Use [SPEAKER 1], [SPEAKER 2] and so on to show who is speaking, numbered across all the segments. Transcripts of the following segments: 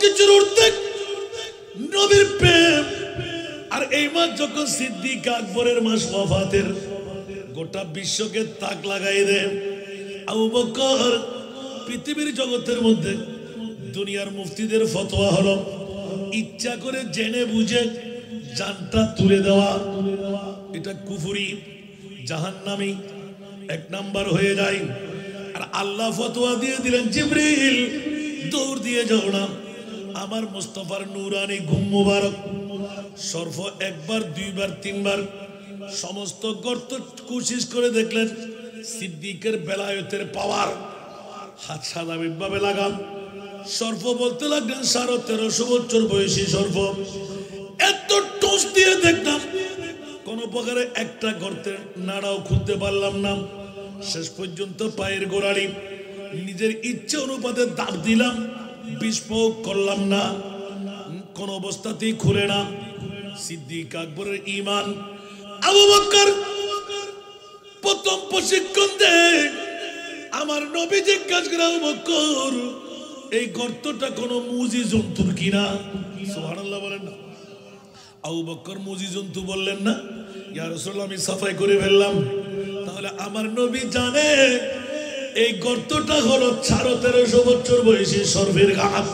[SPEAKER 1] কিছুর ঊর্ধ্বে নবীর প্রেম। আর এই মাস যখন সিদ্দিক আকবরের মাস ওয়াফাতের, গোটা বিশ্বকে তাক লাগাই দেয়। আবু বকর পৃথিবীর জগতের মধ্যে দুনিয়ার মুফতিদের ফতোয়া হলো ইচ্ছা করে জেনে বুঝে জানটা তুলে দেওয়া, এটা কুফরি, জাহান্নামী, 1 নাম্বার হয়ে যায়। আর আল্লাহ ফতোয়া দিয়ে দিলেন, জিবরিল দৌড় দিয়ে যাও না, আমার মুস্তাফার নূরানি ঘুম মুবারক সর্ফ 1 বার 2 বার 3 বার সমস্ত গর্ত কোশিশ করে দেখলেন সিদ্দিকের বেলায়েতের পাওয়ার। হাত স্বাভাবিকভাবে লাগাম, সর্ফ বলতে লাগলেন 1350 বছর বয়সী সর্ফ। এত টোস দিয়ে দেখলাম কোন প্রকারে একটা গর্তের নাড়াও খুঁজতে পারলাম না। শেষ পর্যন্ত পায়ের গোড়ালি নিজের ইচ্ছে অনুপাতে দাব দিলাম, বিস্ফোরক করলাম না, কোন অবস্থাতেই খুলে না। সিদ্দিক আকবরের ঈমান। আবু বকর প্রথম প্রশিক্ষণ দেয়, আমার নবী জিজ্ঞাসা করে, আবু বকর এই গর্তটা কোন মুজি জন্তুর কিনা? সুবহানাল্লাহ বলেন না। আবু বকর মুজি জন্তু বললেন না, ইয়া রাসূলুল্লাহ আমি সাফাই করে ফেললাম। তাহলে আমার নবী জানে এই গর্তটা হলো 1350 বছর বয়সী সর্ফের ঘাস।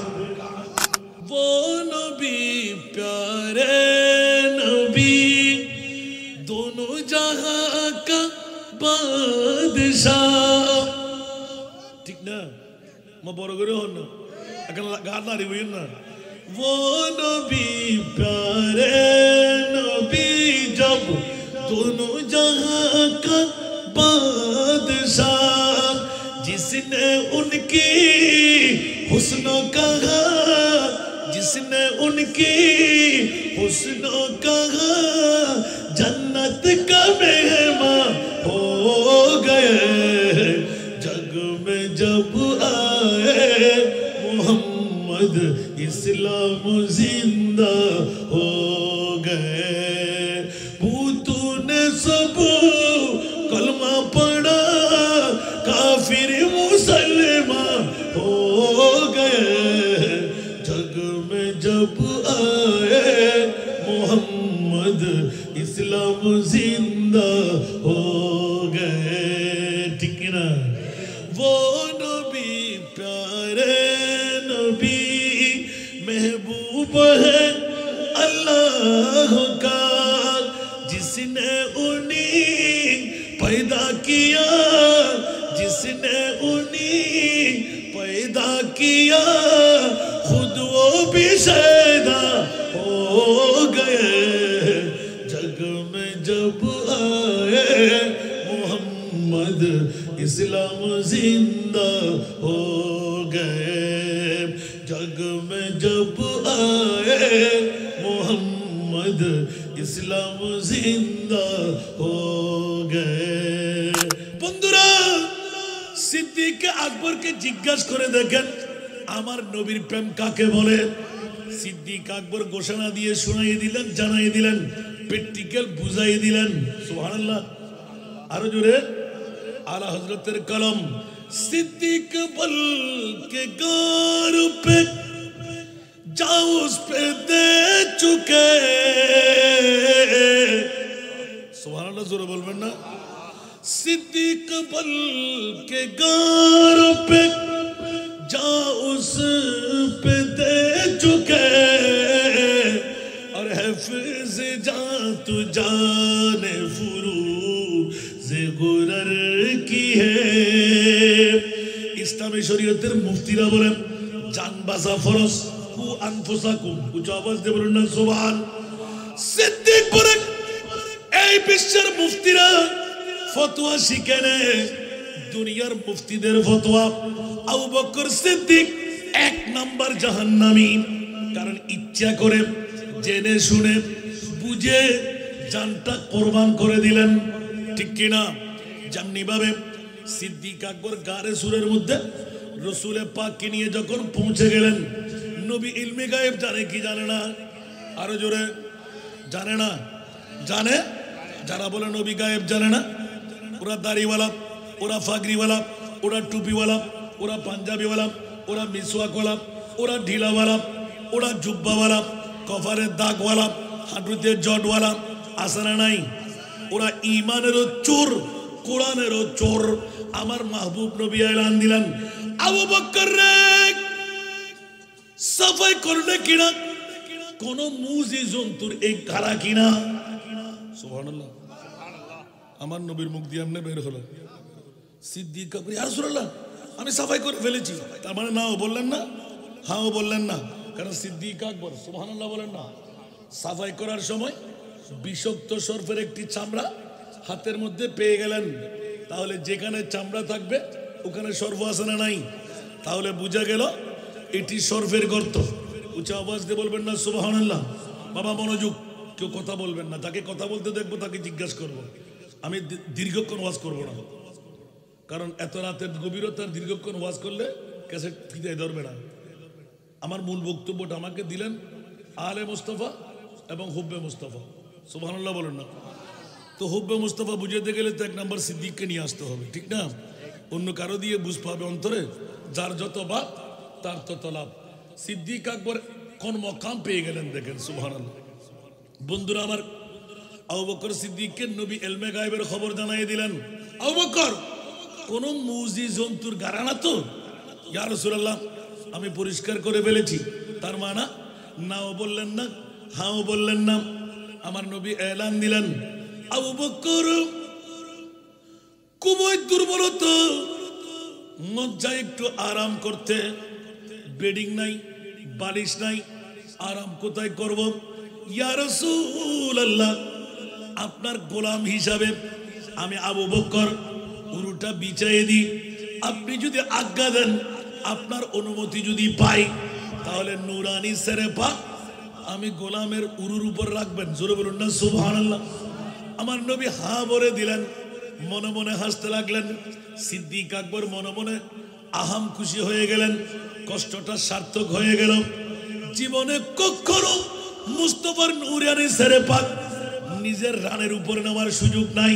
[SPEAKER 1] वो नबी प्यारे नबी दोनों जहां का बादशाह, ठीक ना? मैं बड़ो करे हो ना, अगर गाना नहीं हुई ना। वो नबी प्यारे नबी जब दोनों जहां का बादशाह, जिसने उनकी हुस्नो कहा, जिसने उनकी हुस्नो कहा, जन्नत का मेहमान हो गए। जग में जब आए मोहम्मद इस्लाम जिंदा हो गए। भूतों ने सब कलमा पढ़ा, काफिर मुसलमान हो गए। जग में जब आए मोहम्मद इस्लाम जिंदा हो गए, ठीक ना? वो नबी प्यारे नबी महबूब है अल्लाह का, जिसने उन्हें पैदा किया, जिसने उन्हें पैदा किया, खुद वो भी शैदा हो गए। जग में जब आए मोहम्मद इस्लाम जिंदा हो गए। जग में जब आए मोहम्मद इस्लाम जिंदा हो गए। बंधुरा সিদ্দিক আকবরকে জিজ্ঞাসা করে দেখেন আমার নবীর প্রেম কাকে বলে। সিদ্দিক আকবর ঘোষণা দিয়ে শুনাই দিলেন, জানাই দিলেন, প্র্যাকটিক্যাল বুঝাই দিলেন। সুবহানাল্লাহ, আরো জোরে। আলা হযরতের কলম। सिद्दीक बल के गार पे जाओ उस पे दे चुके। सुभान अल्लाह जोर बोलবেন না। सिद्दीक बल के गार पे जाओ उस पे दे चुके और हफिज जा तू जाने फुरूज़ गुरर की है। ইসলামী শরীয়তের মুফতিরা বলেন জান বাঁচা ফরজ, কু আনফুসাকুম, উচ্চ আওয়াজ দিয়ে বলুন না সুবহান। সিদ্দিক বলেন এই বিশ্বের মুফতিরা ফতোয়া শিখেনে, দুনিয়ার মুফতিদের ফতোয়া আবু বকর সিদ্দিক 1 নাম্বার জাহান্নামী। কারণ ইচ্ছা করে জেনে শুনে বুঝে জানটা কোরবান করে দিলেন, ঠিক কিনা? যেমনি ভাবে সিদ্দিক আকবর গারে সুরের মধ্যে রসুলের পাককে নিয়ে যখন পৌঁছে গেলেন, নবী ইলমে গায়েব জানে কি জানে না? আরো জোরে। জানে না? জানে। যারা বলে নবী গায়েব জানে না, ওরা দাড়িওয়ালা, ওরা ফাগরিওয়ালা, ওরা টুপিওয়ালা, ওরা পাঞ্জাবিওয়ালা, ওরা মিসওয়াকওয়ালা, ওরা ঢিলাওয়ালা, ওরা জুব্বাওয়ালা, কফারের দাগওয়ালা, হাঁটুতে জটওয়ালা আছে না নাই? ওরা ইমানেরও চোর, কোরআনেরও চোর। আমার মাহবুব নবী এলান দিলেন, আবু বকর রে সাফাই করলে কিনা কোন মুজি জন্তুর এই কারা কিনা? সুবহানাল্লাহ। আমার নবীর মুখ দিয়ে এমনি বের হলো, সিদ্দিক আকবর ইয়া রাসূলুল্লাহ আমি সাফাই করে ফেলেছি। তার মানে নাও বললেন না, হাও বললেন না, কারণ সিদ্দিক আকবর সুবহানাল্লাহ বলেন না। সাফাই করার সময় বিষাক্ত সর্পের একটি চামড়া হাতের মধ্যে পেয়ে গেলেন, তাহলে যেখানে চামড়া থাকবে ওখানে সর্প আছে না নাই? তাহলে বোঝা গেল এটি সর্পের গর্ত। উঁচা আওয়াজ দিয়ে বলবেন না সুবহানাল্লাহ। বাবা মনোযোগ, কেউ কথা বলবেন না, তাকে কথা বলতে দেখবো তাকে জিজ্ঞাসা করব। আমি দীর্ঘক্ষণ ওয়াজ করব না, কারণ এত রাতের গভীরতার দীর্ঘক্ষণ ওয়াজ করলে ক্যাসেট ফিরে ধরবে না। আমার মূল বক্তব্যটা আমাকে দিলেন আলে মুস্তাফা এবং হুব্বে মুস্তাফা। সুবহানাল্লাহ বলেন না। তো হুব্বে মুস্তাফা বুঝাতে গেলে তো এক নম্বর সিদ্দিককে নিয়ে আসতে হবে, ঠিক না? অন্য কারো দিয়ে বুঝ পাবে অন্তরে, যার যত বাপ তার তত লাভ। সিদ্দিক আকবর কোন মকাম পেয়ে গেলেন দেখেন, সুবহানাল্লাহ। বন্ধুরা আমার, আবু বকর সিদ্দিককে নবী ইলমে গায়বের খবর জানিয়ে দিলেন, আবু বকর কোন মুজি জন্তুর গারানা তো? ইয়া রাসূলুল্লাহ আমি পরিষ্কার করে ফেলেছি। তার মানে নাও বললেন না, হাও বললেন না। আমার নবী এলান দিলেন, আবু বকর খুবই দুর্বলতা, মজ্জা একটু আরাম করতে, বেডিং নাই, বালিশ নাই, আরাম কোথায় করব? ইয়া রাসূলুল্লাহ আপনার গোলাম হিসাবে আমি আবু বকর উরুটা বিছাইয়ে দিই, আপনি যদি আজ্ঞা দেন, আপনার অনুমতি যদি পাই, তাহলে নুরানি সেরে পাক আমি গোলামের উরুর উপর রাখবেন। জোরে বলুন না সুবহানাল্লাহ। আমার নবী হা বলে দিলেন, মনে মনে হাসতে লাগলেন। সিদ্দিক আকবর মনে মনে আহাম খুশি হয়ে গেলেন, কষ্টটা সার্থক হয়ে গেল। জীবনে কখনো মুস্তাফার নুরানি সেরে পাক নিজের রানের উপর নেওয়ার সুযোগ নাই।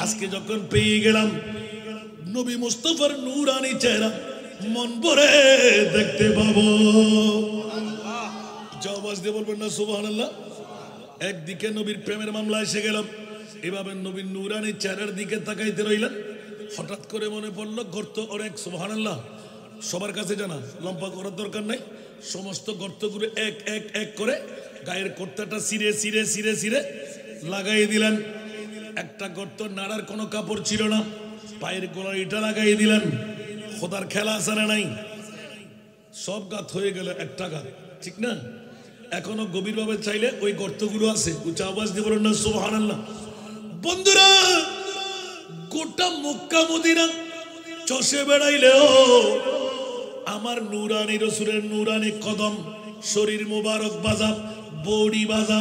[SPEAKER 1] আজকে যখন পেয়ে গেলাম নবী মুস্তাফার নুরানি চেহারা, মন ভরে দেখতে পাবো। আওয়াজ দিয়ে বলবেন না সুবহানাল্লাহ। একদিকে নবীর প্রেমের মামলা এসে গেলাম, এভাবে নবীর নুরানি চেহারার দিকে তাকাইতে রইলেন। হঠাৎ করে মনে পড়লো গর্ত অনেক, সুবহানাল্লাহ। সবার কাছে জানা লম্বা করার দরকার নাই, সমস্ত গর্তগুলো এক এক এক করে গায়ের কর্তাটা সিরে সিরে সিরে সিরে লাগাই দিলেন। একটা গর্ত নাড়ার কোনো কাপড় ছিল না, পায়ের গোড়ায় ইটা লাগাই দিলেন। খোদার খেলা আছে না নাই? সব গাত হয়ে গেল একটা গাত, ঠিক না? এখনো গভীরভাবে চাইলে ওই গর্তগুলো আছে। উঁচা আওয়াজ দিয়ে বলেন না সুবহানাল্লাহ। বন্ধুরা গোটা মক্কা মদিনা চষে বেড়াইলেও আমার নুরানি রসুলের নুরানি কদম, শরীর মোবারক বাজা, বডি বাজা,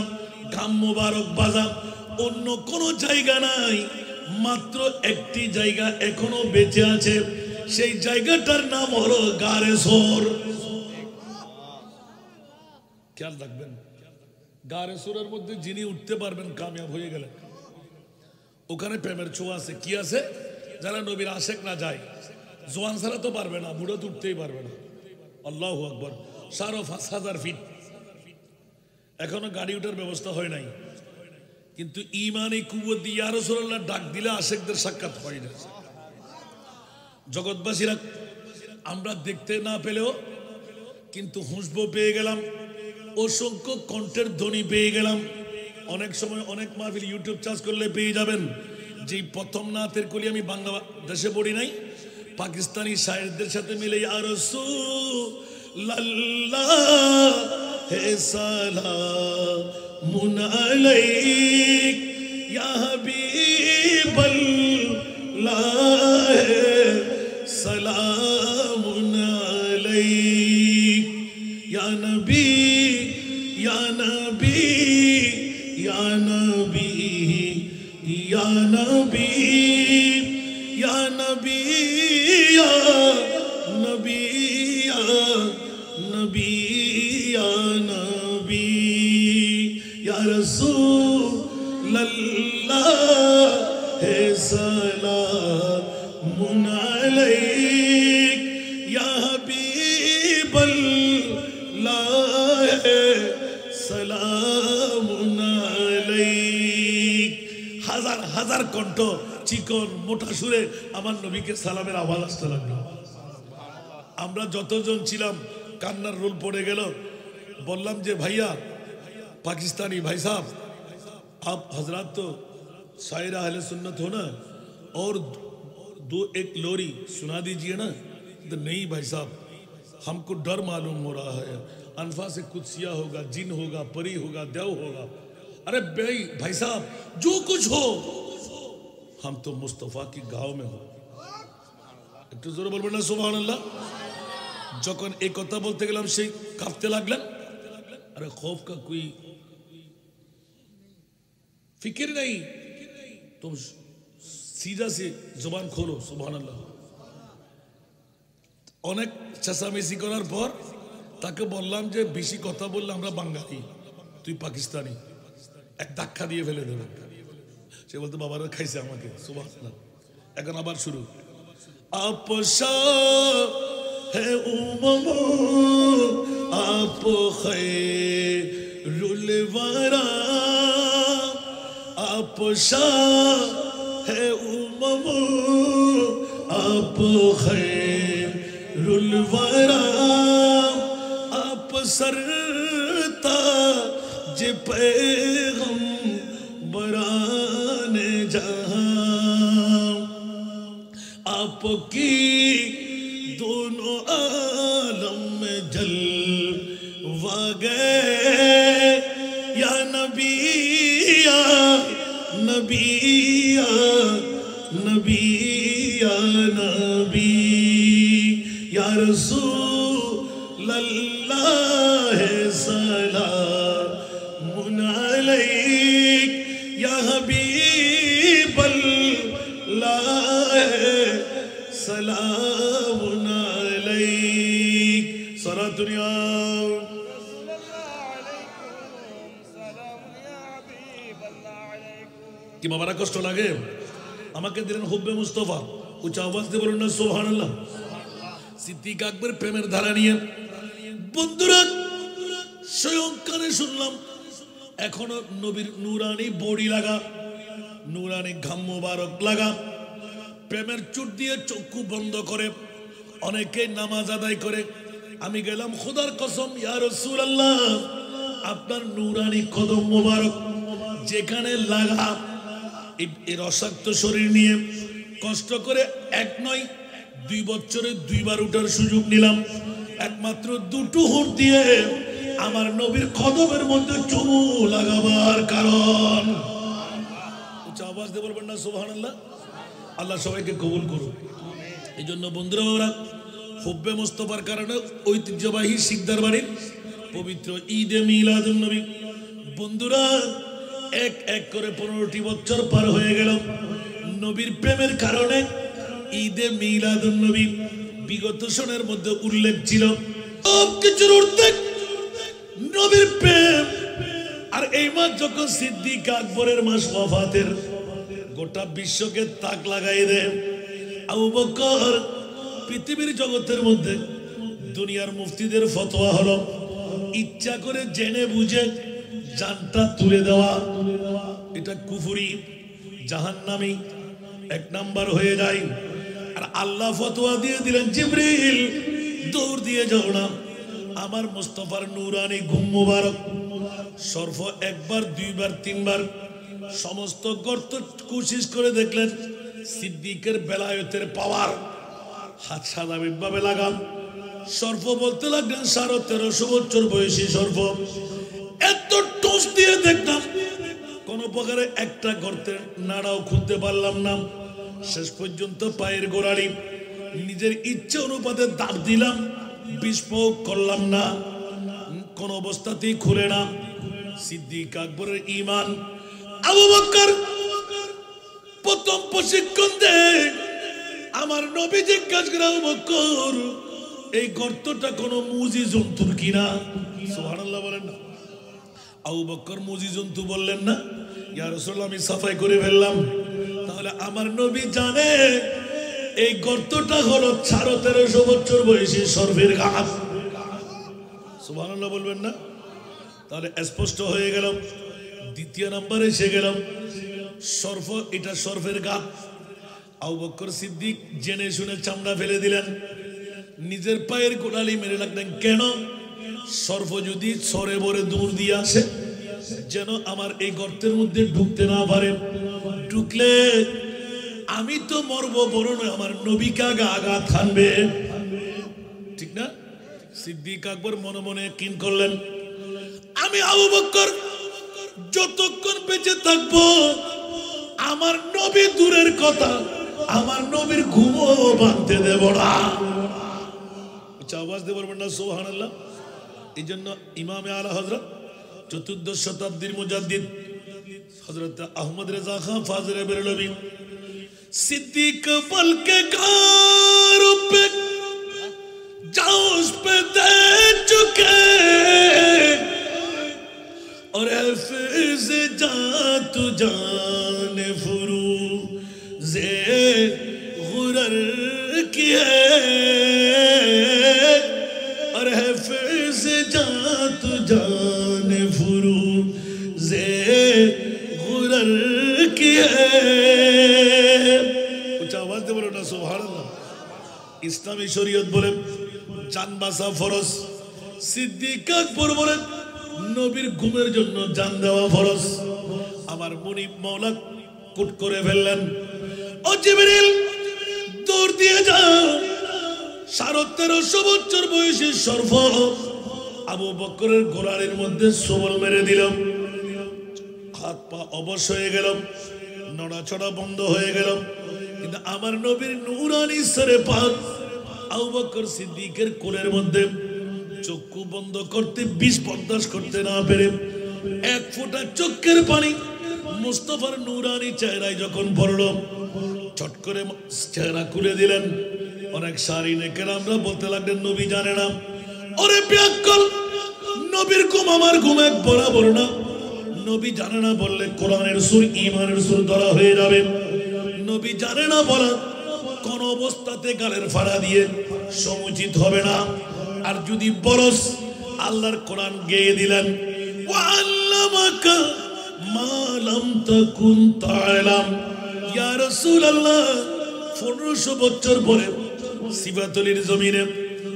[SPEAKER 1] ঘাম মোবারক বাজা, অন্য কোনো জায়গা নাই। মাত্র একটি জায়গা এখনো বেঁচে আছে, সেই জায়গাটার নাম হলো গারে সোর। খেয়াল রাখবেন, গারে সোরের মধ্যে যিনি উঠতে পারবেন কামিয়াব হয়ে গেলেন। ওখানে প্রেমের ছোঁয়া আছে। কি আছে? যারা নবীর আশেক না যায়, জোয়ান ছাড়া তো পারবে না, বুড়ো তো উঠতেই পারবে না। আল্লাহু আকবার। ৫,৫০০ ফিট, এখনো গাড়ি উঠার ব্যবস্থা হয় নাই, কিন্তু ইমানি কুওয়াত দিয়ে ইয়া রাসূলুল্লাহ ডাক দিলে আশেকদের সাক্ষাৎ হয় না। জগৎবাসীরা আমরা দেখতে না পেলেও কিন্তু হুঁসবো পেয়ে গেলাম, অসংখ্য কণ্ঠের ধ্বনি পেয়ে গেলাম। অনেক সময় অনেক মাহফিল ইউটিউব চার্জ করলে পেয়ে যাবেন। যে প্রথম নাতের কলি আমি বাংলাদেশে পড়ি নাই, পাকিস্তানি শায়েরদের সাথে মিলে ইয়া রাসূলুল্লাহ হে সালামুন আলাইক ইয়া হাবিবাল্লাহ সালামুন আলাইক ইয়া নবী ইয়া নবী ইয়া নবী ইয়া নবী ইয়া নবী ইয়া নবী ইয়া নবী ইয়া নবী ইয়া রাসূলুল্লাহ হে সালামুন আলাইক ইয়া হাবিবাল্লাহ সালামুন আলাইক। হাজার হাজার কণ্ঠ চিকন মোটা সুরে আমার নবীকে সালামের আওয়াজ আসতে লাগলো। আমরা যতজন ছিলাম কান্নার রোল পড়ে গেল। বললাম যে ভাইয়া पाकिस्तानी भाई साहब आप हजरात तो शायर अहले सुन्नत हो ना, और दो एक लोरी सुना दीजिए ना। तो नहीं भाई साहब, हमको डर मालूम हो रहा है, अनफा से कुदसिया होगा, जिन होगा, परी होगा, देव होगा। अरे भाई साहब जो कुछ हो, हम तो मुस्तफा की गांव में हो। একটু জোরে বলবেন না সুবহানাল্লাহ। যখন এই কথা বলতে গেলাম সেই কাঁপতে লাগলেন। अरे खौफ का कोई फिक्र नहीं, तुम सीधा से जुबान खोलो सुबहानाल्लाह। অনেক চেঁচামেচি করার পর তাকে বললাম যে বেশি কথা বললে আমরা বাঙালি, তুই পাকিস্তানি, এক ধাক্কা দিয়ে ফেলে দেবে। সে বলতে বাবারা খাইছে আমাকে সুবহানাল্লাহ। এখন আবার শুরু। आप है उमम आप खैरुल वरा, आप है उमम आप खैरुल वरा, आप सरताज पैगंबरान जहां, आपकी दोनों आलम में जलवा गए। या नबी या नबी या नबी या नबी, या रसूल अल्लाह सलामुन अलैक, या हबीब अल्लाह सलामुन अलैक। सारा दुनिया কি বাবারা কষ্ট লাগে? আমাকে দিলেন হুব্বে মুস্তাফা, উচ্চ আওয়াজ দিয়ে বলুন না সুবহানাল্লাহ। সিদ্দিক আকবর প্রেমের ধারা নিয়ে বন্ধুরা স্বয়ং কানে শুনলাম। এখনো নবীর নুরানি বড়ি লাগা, নুরানি ঘাম মোবারক লাগা, প্রেমের চুট দিয়ে চক্ষু বন্ধ করে অনেকে নামাজ আদায় করে। আমি গেলাম খোদার কসম ইয়া রাসূলুল্লাহ, আপনার নুরানি কদম মোবারক যেখানে লাগা, এই রসাক্ত শরীর নিয়ে কষ্ট করে এক নয় 2 বছরে 2 বার উঠার সুযোগ নিলাম, একমাত্র দুটো হুঁট দিয়ে আমার নবীর কদমের মধ্যে চুমু লাগাবার কারণ। উচ্চ আওয়াজ দিয়ে বলবেন না সুবহানাল্লাহ। আল্লাহ সবাইকে কবুল করুন। এই জন্য বন্ধুরা বাবারা, হুব্বে মুস্তাফার কারণে ঐতিহ্যবাহী শিকদার বাড়ির পবিত্র ঈদে মিলাদুন নবী বন্ধুরা এক এক করে 15টি বছর পার হয়ে গেল। নবীর প্রেমের কারণে ঈদে মিলাদুন নবী বিগত সনের মধ্যে উল্লেখ ছিল। সব কিছুর ঊর্ধ্বে নবীর প্রেম। আর এই মাস যখন সিদ্দিক আকবরের মাস ওয়াফাতের, গোটা বিশ্বকে তাক লাগাই দেয়। আবু বকর পৃথিবীর জগতের মধ্যে দুনিয়ার মুফতিদের ফতোয়া হলো ইচ্ছা করে জেনে বুঝে জানটা তুলে দেওয়া, এটা কুফরি, জাহান্নামী, 1 নাম্বার হয়ে যায়। আর আল্লাহ ফতোয়া দিয়ে দিলেন জিবরিল দৌড় দিয়ে যাও না, আমার মুস্তাফার নূরানি ঘুম মুবারক সর্ফ 1 বার 2 বার 3 বার সমস্ত গর্ত কোশিশ করে দেখলেন সিদ্দিকের বেলায়েতের পাওয়ার। হাত স্বাভাবিকভাবে লাগাম, সর্ফ বলতে লাগলেন 1350 বছর বয়সী সর্ফ। এত টোস দিয়ে দেখলাম কোন প্রকারে একটা গর্তের নাড়াও খুঁজতে পারলাম না। শেষ পর্যন্ত পায়ের গোড়ালি নিজের ইচ্ছে অনুপাতে দাব দিলাম, বিষ প্রয়োগ করলাম না, কোন অবস্থাতেই খুলে না। সিদ্দিক আকবরের ঈমান। আবু বকর প্রথম প্রশিক্ষণ দেয়, আমার নবী জিজ্ঞাসা করে আবু বকর এই গর্তটা কোন মুজি জন্তুর কিনা? সুবহানাল্লাহ বলেন না। আবু বকর মুজি জন্তু বললেন না, ইয়া রাসূলুল্লাহ আমি সাফাই করে ফেললাম। তাহলে আমার নবী জানে এই গর্তটা হলো 1350 বছর বয়সী সর্বের ঘাস। সুবহানাল্লাহ বলবেন না। তাহলে স্পষ্ট হয়ে গেল। দ্বিতীয় নম্বরে এসে গেলাম সর্ফ, এটা সর্ফের গাছ। আবু বকর সিদ্দিক জেনে শুনে চামড়া ফেলে দিলেন, নিজের পায়ের গোড়ালি মেরে রাখলেন। কেন? সর্ফ যদি সরে ভরে দূর দিয়ে আসে, যেন আমার এই গর্তের মধ্যে ঢুকতে না পারে। ঢুকলে আমি তো মরবো, বরং আমার নবীকে আঘাত হানবে, ঠিক না? সিদ্দিক আকবর মনে মনে কিন করলেন, আমি আবু বকর যতক্ষণ বেঁচে থাকবো আমার নবী দূরের কথা, আমার নবীর ঘুমও বাঁধতে দেব না। আওয়াজ দিয়ে বলবেন না সুবহানাল্লাহ। এই জন্য ইমামে আলা হযরত চতুর্দশ শতাব্দীর মুজাদ্দিদ হযরত আহমদ রেজা খান ফাজিলে বেরলভী सिद्दीक पल के कार पे जाओ उस पे दे चुके और हफीज जा तू जाने फुरू जे गुरर की है और हफीज जा तू जाने फुरू जे गुरर की है। সুবহানাল্লাহ। ইসলামী শরীয়ত বলে জান বাঁচা ফরজ, সিদ্দিক আকবর বলেন নবীর ঘুমের জন্য জান দেওয়া ফরজ। আমার মুনিব মাওলা কুট করে ফেললেন, ও জিবরিল দৌড় দিয়ে যাও। 1350 বছর বয়সী সর্ফ আবু বকরের গোড়ালির মধ্যে সবল মেরে দিল, হাত পা অবশ হয়ে গেল, নড়াচড়া বন্ধ হয়ে গেল। কিন্তু আমার নবীর নূরানি সরে পাক আবু বকর সিদ্দিকের কোলের মধ্যে চক্ষু বন্ধ করতে, বিষ বরদাস্ত করতে না পেরে এক ফোঁটা চোখের পানি মুস্তাফার নূরানি চেহারায় যখন পড়লো, চট করে চেহারা খুলে দিলেন। অনেক সারিনে কেরামরা বলতে লাগলেন নবী জানে না। ওরে বিয়াক্কল, নবীর ঘুম আমার ঘুম এক বরাবর না। নবী জানে না বললে কোরআনের সুর ঈমানের সুর ধরা হয়ে যাবে। নবী জানে না বলা কোন অবস্থাতে গালের ফাড়া দিয়ে সমুচিত হবে না। আর যদি বরস আল্লাহর কোরআন গেয়ে দিলেন, ওয়াল্লামাকা মা লাম তাকুন তা'লাম। ইয়া রাসূলুল্লাহ 1500 বছর পরে সিফাতুলির জমিনে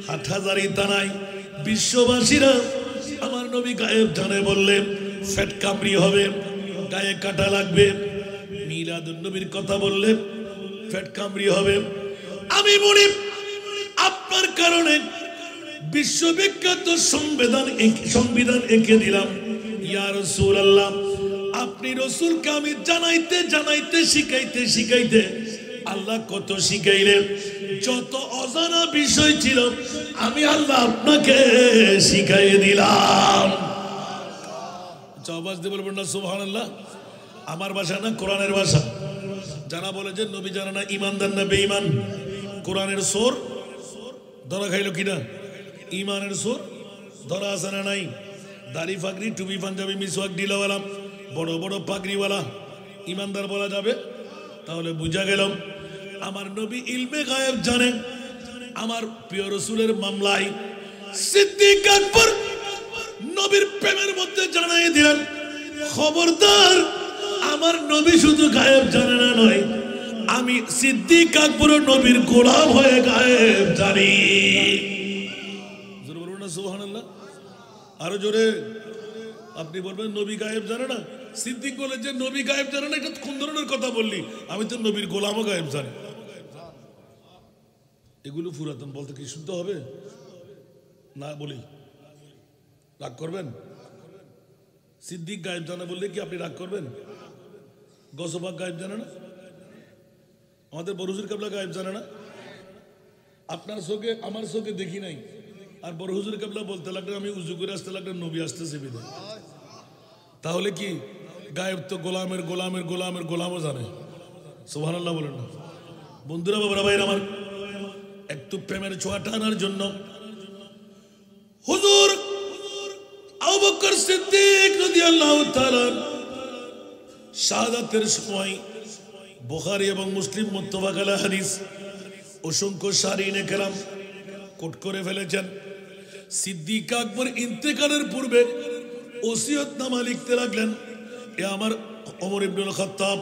[SPEAKER 1] হাটহাজারী থানায় বিশ্ববাসীরা আমার নবী গায়েব জানে বললে ফেট কামড়ি হবে, গায়ে কাটা লাগবে। মিলাদুন নবীর কথা বললে ফেট কামড়ি হবে। আমি মুনিব আপনার কারণে বিশ্ববিখ্যাত সংবিধান এঁকে দিলাম। ইয়া রাসূলুল্লাহ, আপনি রাসূলকে আমি জানাইতে শিখাইতে আল্লাহ কত শিখাইলেন। যত অজানা বিষয় ছিল আমি আল্লাহ আপনাকে শিখাই দিলাম। আওয়াজ দিয়ে বলবেন না সুবহানাল্লাহ। আমার ভাষা না, কোরআনের ভাষা। যারা বলে যে নবী জানে না, ইমানদার না বেঈমান। কোরআনের সোর ধরা খাইল কিনা? ইমানের সোর ধরা আছে না নাই? দাড়ি ফাগরি, টুপি পাঞ্জাবি, মিসওয়াক ডিলাওয়ালা, বড় বড় পাগড়িওয়ালা ইমানদার বলা যাবে? তাহলে বুঝা গেল আমার নবী ইলমে গায়েব জানেন। আমার প্রিয় রাসূলের মামলায় সিদ্দিক আকবর নবীর প্রেমের মধ্যে জানাই দিলেন, খবরদার আমার নবী শুধু গায়েব জানে না নয়, আমি সিদ্দিক আকবর নবীর গোলাম হয়ে গায়েব জানি। জোরে বলুন না সুবহানাল্লাহ। আরো জোরে। আপনি বলবেন নবী গায়েব জানে না। সিদ্দিক বলে যে নবী গায়েব জানে না, এটা কোন ধরনের কথা বললি? আমি তো নবীর গোলামও গায়েব জানি। এগুলো পুরাতন বলতে কি শুনতে হবে না? বলি রাগ করবেন? সিদ্দিক গায়েব জানে বললে কি আপনি রাগ করবেন? গসবাক গায়েব জানে না? আমাদের বড় হুজুর কেবলা গায়েব জানে না? আপনার চোখে আমার চোখে দেখি নাই, আর বড় হুজুর কেবলা বলতে লাগলেন, আমি উজু করে আসতে লাগলেন নবী আসতেছে বিদায়। তাহলে কি গায়েব তো গোলামের গোলামের গোলামের গোলামও জানে। সুবহানাল্লাহ বলেন না বন্ধুরা, বাবারা, ভাইরা আমার। একটু প্রেমের ছোঁয়া টানার জন্য হুজুর আবু বকর সিদ্দিক রাদিয়াল্লাহু তাআলা শাহাদাতের সময় বুখারী এবং মুসলিম মুত্তাফাক আলাইহি হাদিস অসংখ্য সারিনে কেরাম কোট করে ফেলেছেন। সিদ্দিক আকবর ইন্তেকালের পূর্বে ওসিয়তনামা লিখতে লাগলেন, এ আমার ওমর ইবনুল খাত্তাব,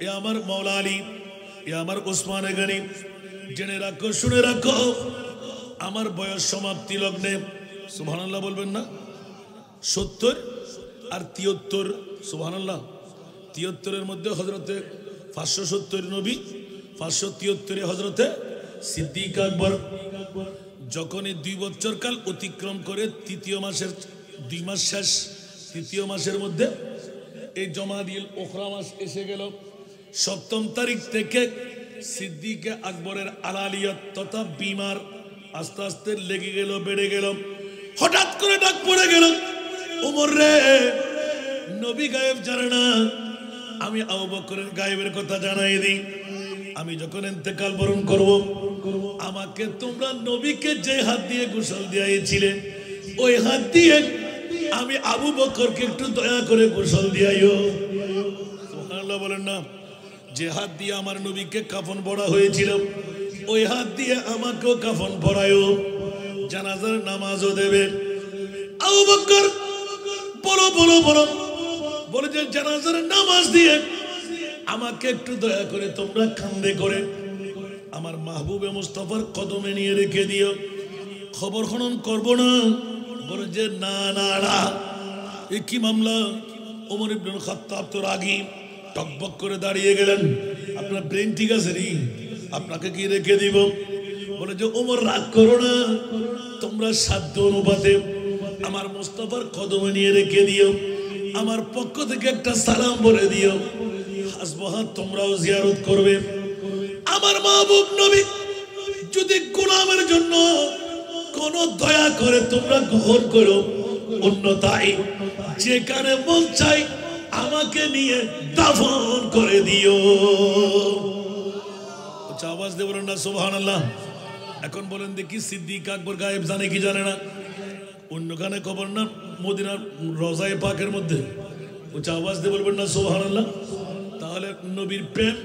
[SPEAKER 1] এ আমার মাওলা আলী, এ আমার ওসমান গনি, জেনে রাখো, শুনে রাখো, আমার বয়স সমাপ্তি লগ্নে, সুবহানাল্লাহ বলবেন না, 70 আর 73, সুবহানাল্লাহ, 73-এর মধ্যে হজরতে 570 নবী, 573 হজরতে সিদ্দিক আকবর। যখনই 2 বছর কাল অতিক্রম করে তৃতীয় মাসের 2 মাস শেষ, তৃতীয় মাসের মধ্যে এই জমাদিল ওখরা মাস এসে গেল। 7ম তারিখ থেকে সিদ্দিক আকবরের আলালিয়ত তথা বিমার আস্তে আস্তে লেগে গেল, বেড়ে গেল। হঠাৎ করে ডাক পড়ে গেল, ওমর রে, নবী গায়েব জানে না, আমি আবু বকরের গায়েবের কথা জানাই দিই। আমি যখন ইন্তেকাল বরণ করব, আমাকে তোমরা নবীকে যে হাত দিয়ে গোসল দিয়েছিলে, ওই হাত দিয়ে আমি আবু বকরকে একটু দয়া করে গোসল দিয়াইও। সুবহানাল্লাহ বলেন না। যে হাত দিয়ে আমার নবীকে কাফন পরা হয়েছিল, ওই হাত দিয়ে আমাকেও কাফন পরায়ও, জানাজার নামাজও দেবে। আবু বকর বলো বলো বলো বলে যে জানাজার নামাজ দিয়ে আমাকে একটু দয়া করে তোমরা কান্দে করে আমার মাহবুবে মুস্তাফার কদমে নিয়ে রেখে দিও, খবর খনন করব না। বলে যে না না না, এ কি মামলা? ওমর ইবনুল খাত্তাব তো রাগী, টকবক করে দাঁড়িয়ে গেলেন। আপনার ব্রেন ঠিক আছে নি? আপনাকে কি রেখে দিব? বলে যে ওমর রাগ করো না, তোমরা সাধ্য অনুপাতে আমার মুস্তাফার কদমে নিয়ে রেখে দিও, আমার পক্ষ থেকে একটা সালাম বলে দিও, হাসবহা তোমরাও জিয়ারত করবে। আমার মাহবুব নবী যদি গোলামের জন্য কোন দয়া করে তোমরা গ্রহণ করো, অন্যথায় যেখানে মন চাই আমাকে নিয়ে দাফন করে দিও। আওয়াজ দিয়ে বলেন না সুবহানাল্লাহ। এখন বলেন দেখি, সিদ্দিক আকবর গায়েব জানে কি জানে না? অন্যখানে খবর না, মদিনার রওজায়ে পাকের মধ্যে। আওয়াজ দিয়ে বলবেন না সুবহানাল্লাহ। তাহলে নবীর প্রেম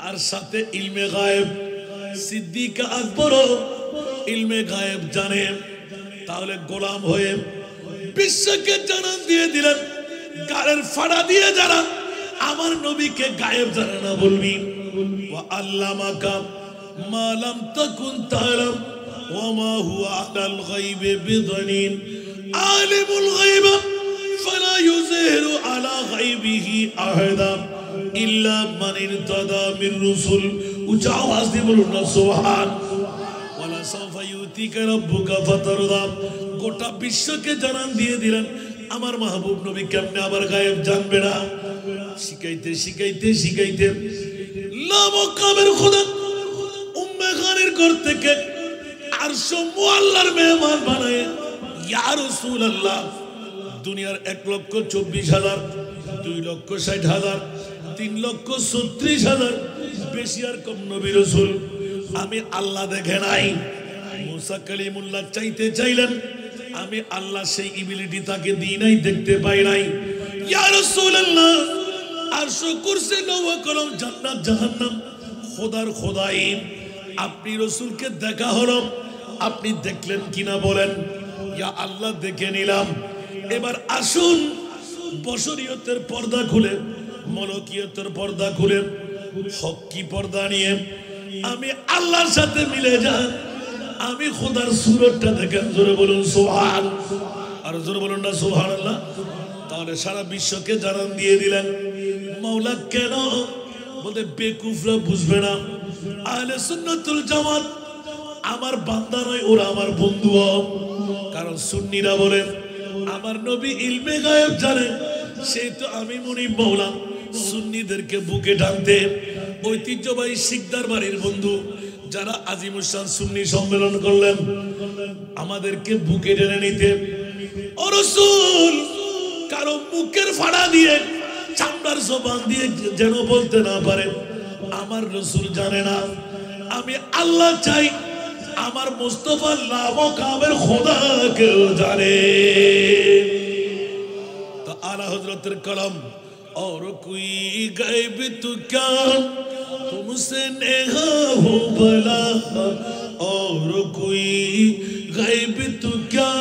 [SPEAKER 1] আর সাথে ইলমে গায়েব, সিদ্দিক আকবরও ইলমে গায়েব জানে। তাহলে গোলাম হয়ে বিশ্বকে জানান দিয়ে দিলেন, গালের ফাড়া দিয়ে যারা আমার নবীকে গায়েব জানে না বলবি, ওয়া আল্লামাকা মা লাম তাকুন তা'লাম ওয়া মা হুয়া আলাল গায়বি বিদানিন আলিমুল গায়ব ফালা ইউযহিরু আলা গায়বিহি আহাদা ইল্লা মান ইরতাদা মির রাসূল। উচ্চ আওয়াজ দিয়ে বলুন না সুবহান। ওয়ালা সাওফা ইউতিকা রাব্বুকা ফাতারদা। গোটা বিশ্বকে জানান দিয়ে দিলেন আমার মাহবুব নবী কেমনে আবার গায়েব জানবে না? শিখাইতে শিখাইতে শিখাইতে লামকামের খোদা উম্মে খানের ঘর থেকে আরশ মুআল্লার মেহমান বানায়, ইয়া রাসূলুল্লাহ, দুনিয়ার 1,24,000, 2,60,000, 3,36,000, বেশি আর কম নবী রাসূল আমি আল্লাহ দেখে নাই। মুসা কালিমুল্লাহ চাইতে চাইলেন, আমি আল্লাহ সেই এবিলিটি তাকে দিই নাই, দেখতে পাই নাই। ইয়া রাসূলুল্লাহ, আরশ কুরসি লৌহ কলম জান্নাত জাহান্নাম খোদার খোদাই, আপনি রাসূলকে দেখা হলো, আপনি দেখলেন কিনা বলেন? ইয়া আল্লাহ দেখে নিলাম। এবার আসুন বশরিয়তের পর্দা খুলে, মলকিয়তের পর্দা খুলে, হক্কি পর্দা নিয়ে আমি আল্লাহর সাথে মিলে যান, আমি খোদার সুরতটা দেখেন। জোরে বলুন সুবহান, আর জোরে বলুন না সুবহানাল্লাহ। তাহলে সারা বিশ্বকে জানান দিয়ে দিলেন। মাওলা কেন বলতে বেকুফরা বুঝবে না। আহলে সুন্নাতুল জামাত আমার বান্দা নয়, ওরা আমার বন্ধু। কারণ সুন্নিরা বলে আমার নবী ইলমে গায়েব জানে, সেই তো আমি মুনিব মাওলা সুন্নিদেরকে বুকে টানতে, ঐতিহ্যবাহী শিকদার বাড়ির বন্ধু যারা আজিমুসান সুন্নি সম্মেলন করলেন, আমাদেরকে বুকে টেনে নিতে। ও রাসূল, কারো মুখের ফাড়া দিয়ে, চামড়ার জবান দিয়ে যেন বলতে না পারে আমার রাসূল জানে না, আমি আল্লাহ চাই আমার মুস্তাফা লামকামের খোদাকেও জানে। তো আলা হযরতের কলম, और कोई गायब तो क्या तुमसे नेहा हो भला, और कोई गायब तो क्या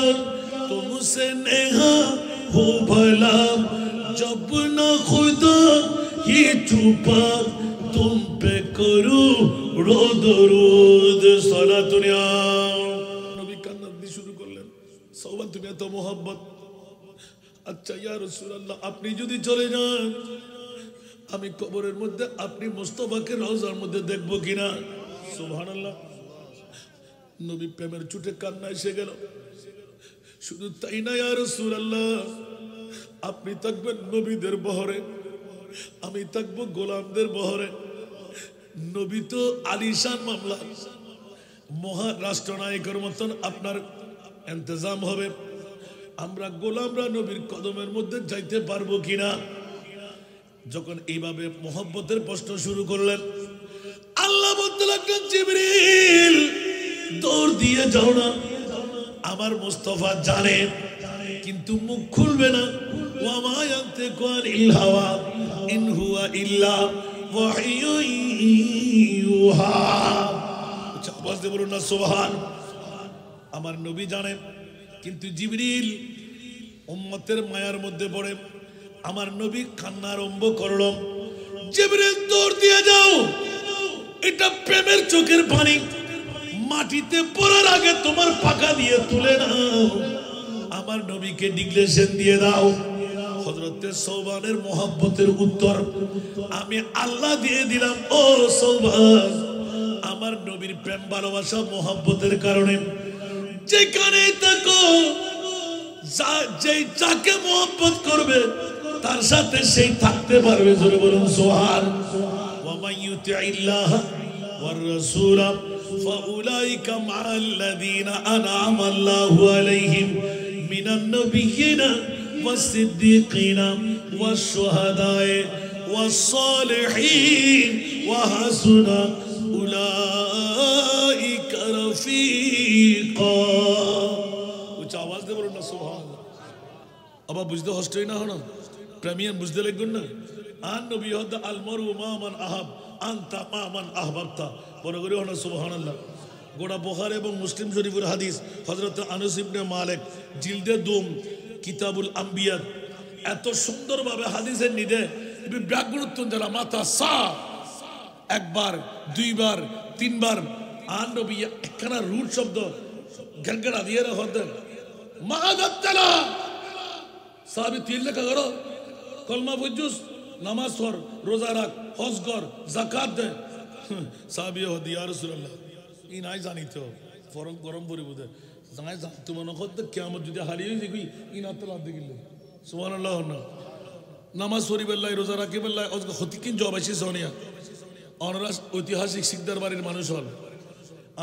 [SPEAKER 1] तुमसे नेहा हो भला जब न खुदा ही छुपा तुम पे करूं रोद रोद सलातुनिया नबी कान्ना दी शुरू করলেন সওবান তুমি এত मोहब्बत अच्छा या রাসূলুল্লাহ আপনি যদি চলে যান আমি কবরের মধ্যে আপনি মুস্তাফাকে রওজার মধ্যে দেখব কিনা সুবহানাল্লাহ নবী প্রেমের চুটে কান্না এসে গেল শুধু তাই না ইয়া রাসূলুল্লাহ আপনি থাকবেন নবীদের বহরে আমি থাকবো গোলামদের বহরে নবী তো আলিশান মামলা মহা রাষ্ট্রনায়কের মতন আপনার ইন্তজাম হবে আমরা গোলামরা নবীর কদমের মধ্যে যাইতে পারবো কিনা যখন এইভাবে মোহব্বতের প্রশ্ন শুরু করলেন আল্লাহ বলতে লাগলেন জিবরিল দৌড় দিয়ে যাও না আমার মুস্তাফা জানে কিন্তু মুখ খুলবে না ওয়া মা ইয়ানতিকু আনিল হাওয়া ইন হুয়া ইল্লা ওয়াহয়ুন ইউহা আওয়াজ দিয়ে বলুন না সুবহান আমার নবী জানেন কিন্তু জিবরিল উম্মতের মায়ার মধ্যে পড়ে আমার নবী কান্না আরম্ভ করলো জিবরিল দৌড় দিয়ে যাও এটা প্রেমের চোখের পানি মাটিতে পড়ার আগে তোমার পাকা দিয়ে তুলে নাও আমার নবীকে ডিক্লেরেশন দিয়ে দাও হযরতে সওবানের মোহব্বতের উত্তর আমি আল্লাহ দিয়ে দিলাম ও সওবান আমার নবীর প্রেম ভালোবাসা মোহব্বতের কারণে যেখানে থাকো যাকে মোহব্বত করবে তার সাথে সেই থাকতে পারবে জোরে বলুন সুবহান ওয়া মাইয়ুতিল্লাহ ওয়ার রাসূল ফাউলাইকা মাআল্লাযীনা আনআমা আল্লাহু আলাইহিম মিনান নাবিয়্যিনা ওয়াস-সিদ্দীকিনা ওয়াশ-শুহাদায়ে ওয়াস-সালিহিন ওয়া হাসুনা উলাইকা রফিকা উচ্চ আওয়াজ দিয়ে বলুন না সুবহানাল্লাহ আবার বুঝতে হষ্টই না হন প্রেমিয়ান বুঝতে লাগবেন না আন নবী হদ আল মারু মা মান আহাব আনতা মা মান আহবাবতা বড় করে হন সুবহানাল্লাহ গোটা বুখারী এবং মুসলিম শরীফের হাদিস হযরত আনাস ইবনে মালিক জিলদে দুম কিতাবুল আম্বিয়া এত সুন্দরভাবে হাদিসের নিদে ব্যাকরণ যারা মাথা সা একবার দুইবার তিনবার আন নবী একখানা রুট শব্দ গঙ্গড়া দিয়ে হতে মাদাতলা সাহাবী তিল লেখা করো কলমা বুঝুস নামাজ পড় রোজা রাখ হজ কর যাকাত দে সাহাবী হদি ইয়া রাসূলুল্লাহ ই নাই জানি তো ফরম গরম পরি বুঝে জানাই জানতো মনে করতে কিয়ামত যদি হারিয়ে যাবি ই না তলা দেখিলে সুবহানাল্লাহ নামাজ পড়ি বেল্লাই রোজা রাখি বেল্লাই অজ হতি কিন জব আছে সোনিয়া অনরাস ঐতিহাসিক শিকদার বাড়ির মানুষ হল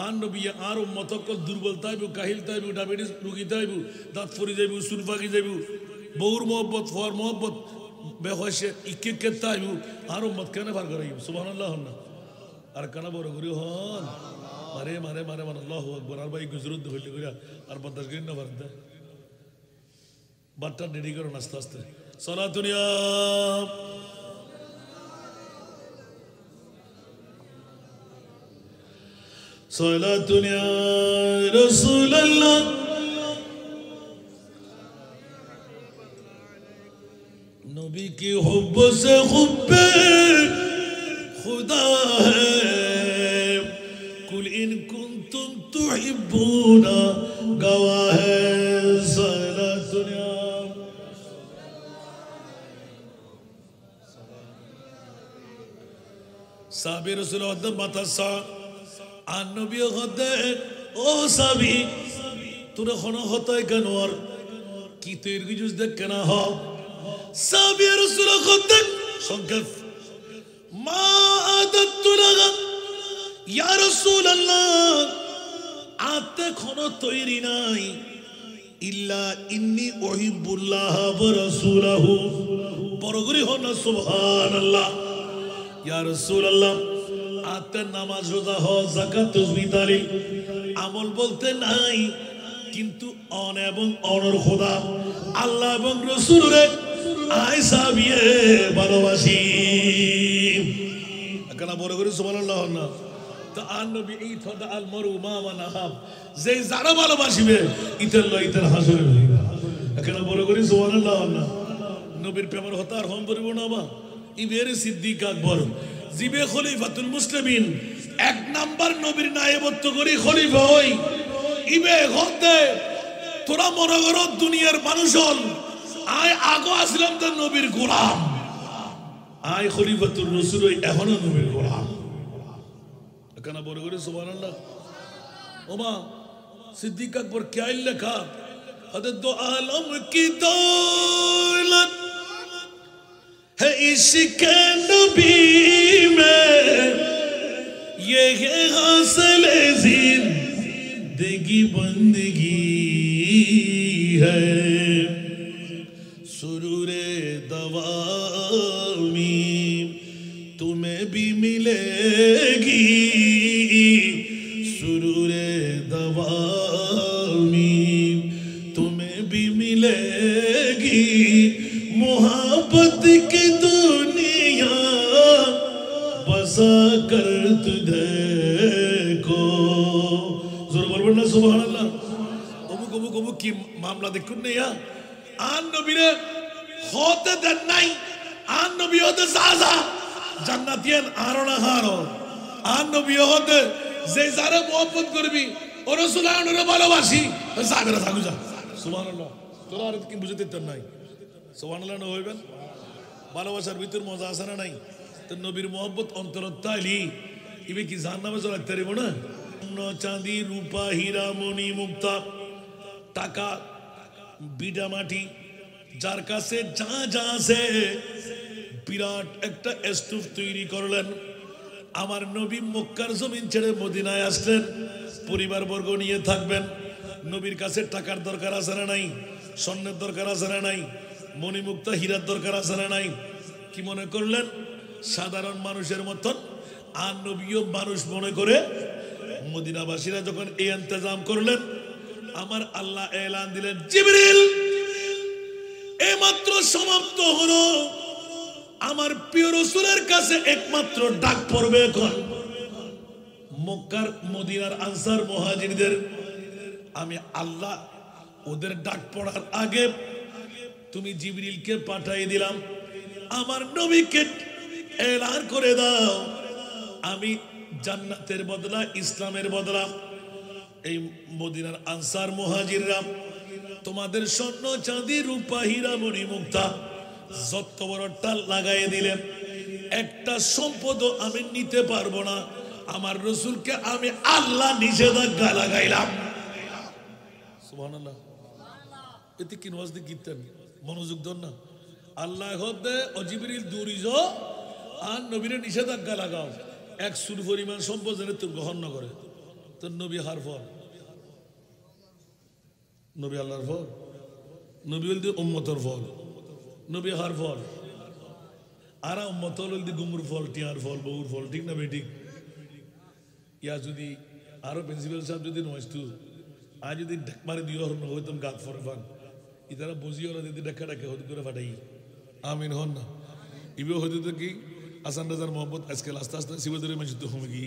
[SPEAKER 1] আন নবী আর উম্মতক দুর্বল তাইবু কাহিল তাইবু ডায়াবেটিস রোগী তাইবু দাঁত ফরি যাইবু সুরফাকি যাইবু বহুর মোহব্বত ফর মোহব্বত বেহশে ইকে কে তাইবু আর উম্মত কেন বার করাইব সুবহানাল্লাহ না আর কানা বড় করি হন মারে মারে মারে মান আল্লাহু আকবার আর ভাই গুজরত হইলে কইরা আর বদাস গিন না বারদা বাটটা দেরি করো আস্তে আস্তে সালাতুন ইয়া সালাতুন ইয়া রাসূলুল্লাহ नबी की हुब्ब से हुब्बे खुदा है कुल इन कुंतुम तुहिब्बूना गवाह है सलातुन या साबी रसूल अल्लाह मातासा आन नबी गदे ओ साबी तुरे खना होता है गनवर की तेर की जुज देख के ना हो साबी रसूल खुदक संकफ मा आदत लगा या रसूल अल्लाह आते खनो तैरी नाई इल्ला इन्नी उहिब्बुल्लाह व रसूलहु बरगरी होना सुभान अल्लाह या रसूल अल्लाह आते नामाज रोजा हो जाकात तस्बीह तालील আমল বলতে নাই কিন্তু অন এবং অনর খোদা আল্লাহ এবং রাসূলের আয়েশা বিয়ে ভালোবাসি একলা বড় করে সুবহানাল্লাহ না তো আন নবী এই থদা আল মারু মা মানাহাব যে যারা ভালোবাসিবে ইতাল্লাহ ইতাল হাসরে কেন বড় করি সুবহানাল্লাহ আল্লাহ নবীর প্রেমের হতার হম পরিব না বা ইবের সিদ্দিক আকবর জিবে খলিফাতুল মুসলিমিন এক নাম্বার নবীর নায়েবত্ব করি খলিফা হই ইবে হতে তোরা মনে করো দুনিয়ার মানুষ হল আয় আগো আসলাম তো নবীর গোলাম আয় খলিফাতুর রাসূল এখনো নবীর গোলাম কেন বড় করি সুবহানাল্লাহ ওমা सिद्दीक अकबर क्या लिखा हदद दो आलम की दौलत है इश्क नबी में ये है हासिल जिंदगी बंदगी है सुरूरे दवामी तुम्हें भी मिलेगी सुरूरे दवामी तुम्हें भी मिलेगी मोहब्बत की दुनिया बसा कर तुझे को जोर बोल बोलना सुभान अल्लाह कबू की मामला देखो नहीं यार आन नबी ने होते दिन नहीं आन नबी होते साजा जन्नतियन आरो ना हारो आन नबी होते যে যারা মোহাম্মত করবি ও রাসূল আনরে ভালোবাসি সাগরে সাগু যা সুবহানাল্লাহ তোরা আর কি বুঝতে দিতেন নাই সুবহানাল্লাহ না হইবেন ভালোবাসার ভিতর মজা আছে না নাই তো নবীর মোহাম্মত অন্তরত তাইলি ইবে কি জাহান্নামে চলে রাখতে পারবো না চাঁদি রূপা হীরা মণি মুক্তা টাকা বিডা মাটি যার কাছে যা যা আছে বিরাট একটা স্তূপ তৈরি করলেন আমার নবী মক্কার জমিন ছেড়ে মদিনায় আসলেন পরিবার বর্গ নিয়ে থাকবেন নবীর কাছে টাকার দরকার আছে না নাই স্বর্ণের দরকার আছে না নাই মণিমুক্তা হীরার দরকার আছে না নাই কি মনে করলেন সাধারণ মানুষের মতন আর নবীও মানুষ মনে করে মদিনাবাসীরা যখন এই ইন্তজাম করলেন আমার আল্লাহ এলান দিলেন জিবরিল এইমাত্র সমাপ্ত হলো আমার প্রিয় রাসূলের কাছে একমাত্র ডাক পড়বে এখন মক্কার মদিনার আনসার মুহাজিরদের আমি আল্লাহ ওদের ডাক পড়ার আগে তুমি জিবরিলকে পাঠিয়ে দিলাম আমার নবীকে এলান করে দাও আমি জান্নাতের বদলা ইসলামের বদলা এই মদিনার আনসার মুহাজিররা তোমাদের স্বর্ণ চাঁদি রূপা হীরা মণি মুক্তা যত বড় টাল লাগাই দিলেন একটা সম্পদ আমি নিতে পারবো না আমার রাসূলকে আমি আল্লাহ নিষেধাজ্ঞা লাগাইলাম সুবহানাল্লাহ এতে কি নওয়াজ দিয়ে গীতেন মনোযোগ দেন না আল্লাহ হদে ও জিবরিল দূরিজ আর নবীরে নিষেধাজ্ঞা লাগাও এক সুর পরিমাণ সম্পদ যেন তোর গ্রহণ না করে তোর নবী হার ফল নবী আল্লাহর ফল নবী বলতে উম্মতের ফল নবী হার ফল আর উম্মত বলতে গুমুর ফল টিয়ার ফল বউর ফল ঠিক না বেঠিক ইয়া যদি আরো প্রিন্সিপাল সাহেব যদি নয়স্তু আজ যদি মারে দিয়ে হর না হইতাম গাত ফরে ফান ইতারা বুঝিও না যদি ডাকা ডাকে হতে করে ফাটাই আমিন হন না ইবে হইতে তো কি আসান রাজার মোহাম্মদ আজকাল আস্তে আস্তে শিবদরের মানুষ তো হবে কি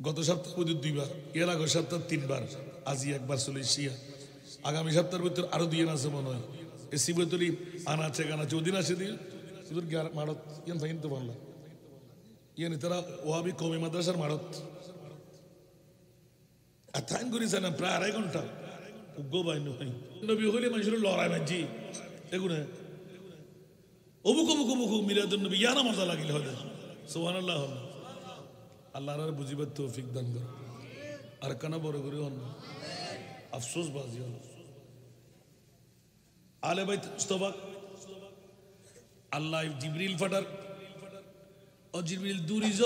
[SPEAKER 1] গত সপ্তাহ বোধ 2 বার এর আগের সপ্তাহ 3 বার আজই একবার চলে এসিয়া আগামী সপ্তাহের ভিতর আরো 2 আছে মনে হয় এই শিবদরি আনাচে গানাচে ওদিন আসে দিয়ে সুদূর গ্যার মারত ইয়ান ফাইন তো বাংলা ইয়ান তারা ওয়াবি কওমি মাদ্রাসার মারত আথান করিছে না প্রায় 2.5 ঘন্টা উগ্র বাইন হয় নবী হলে মানুষের লড়াই মাঝি এগুলো অবুক অবুক অবুক মিলাদুন নবী ইয়ানা মজা লাগিল হলে সুবহানাল্লাহ আল্লাহর বুঝিবার তৌফিক দান করুন আর কানা বড় করে হন আফসোস বাজি হল আলে বাইত মুস্তাফা আল্লাহ জিবরিল ফাটার ও জিবরিল দূরিজ